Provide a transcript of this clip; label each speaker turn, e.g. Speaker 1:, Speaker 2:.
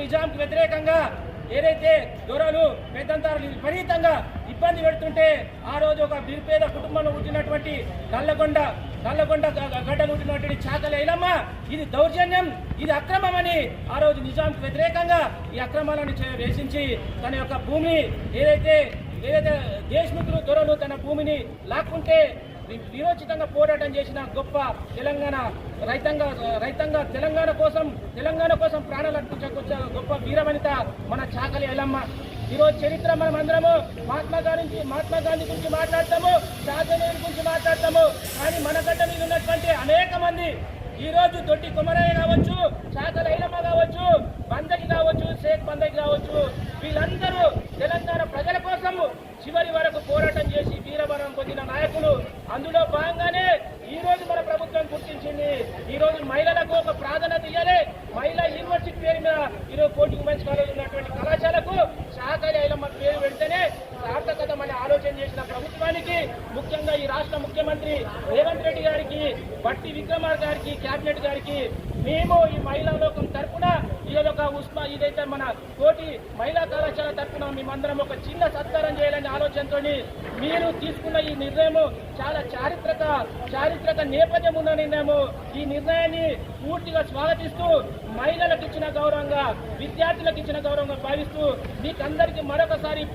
Speaker 1: నిజాంకి వ్యతిరేకంగా ఏదైతే దొరలు పెద్దంతారు విపరీతంగా ఇబ్బంది పెడుతుంటే ఆ రోజు ఒక నిరుపేద కుటుంబంలో పుట్టినటువంటి నల్లగొండ గడ్డలు పుట్టినటువంటి చాకలి ఐలమ్మ ఇది దౌర్జన్యం, ఇది అక్రమమని ఆ రోజు నిజాంకి వ్యతిరేకంగా ఈ అక్రమాలను వేసించి తన యొక్క భూమిని ఏదైతే దేశ్ముఖులు దొరలు తన భూమిని లాక్కుంటే విరోచితంగా పోరాటం చేసిన గొప్ప తెలంగాణ రైతంగా తెలంగాణ కోసం ప్రాణాలు అర్పించకొచ్చే గొప్ప వీరవనిత మన చాకలి ఐలమ్మ. ఈరోజు చరిత్ర మనం అందరము మహాత్మా గాంధీ గురించి మాట్లాడతాము, షాజహాన్ గురించి మాట్లాడతాము, కానీ మన గడ్డ మీద ఉన్నటువంటి అనేక మంది ఈరోజు దొడ్డి కుమరయ్య కావచ్చు, చాకలి ఐలమ్మ కావచ్చు, బందకి కావచ్చు, షేక్ బందకి కావచ్చు, వీళ్ళందరూ తెలంగాణ ప్రజల కోసం చివరి వరకు పోరాటం చేసి వీరమరణం పొందిన నాయకులు. అందులో భాగంగానే ఈ రోజు మన ప్రభుత్వం గుర్తించింది. ఈ రోజు మహిళలకు ఒక ప్రాధాన్యత ఇవ్వాలి. మహిళా యూనివర్సిటీ పేరు మీద ఈరోజు కోటి ఉమెన్స్ కాలేజ్ ఉన్నటువంటి కళాశాలకు చాకలి ఐలమ్మ పేరు పెడితేనే సార్థకత మన ఆలోచన చేసిన ప్రభుత్వానికి, ముఖ్యంగా ఈ రాష్ట్ర ముఖ్యమంత్రి రేవంత్ రెడ్డి గారికి, బట్టి విక్రమార్క గారికి, కేబినెట్ గారికి మేము ఈ మహిళా లోకం తరఫున ఇదైతే మన కోటి మహిళా కళాశాల తరఫున మేమందరం ఒక చిన్న సత్కారం చేయాలనే ఆలోచనతో మీరు తీసుకున్న ఈ నిర్ణయం చాలా చారిత్రక నేపథ్యం ఉన్న నిర్ణయము. ఈ నిర్ణయాన్ని పూర్తిగా స్వాగతిస్తూ మహిళలకు ఇచ్చిన గౌరవంగా, విద్యార్థులకు ఇచ్చిన గౌరవంగా భావిస్తూ మీకందరికీ మరొకసారి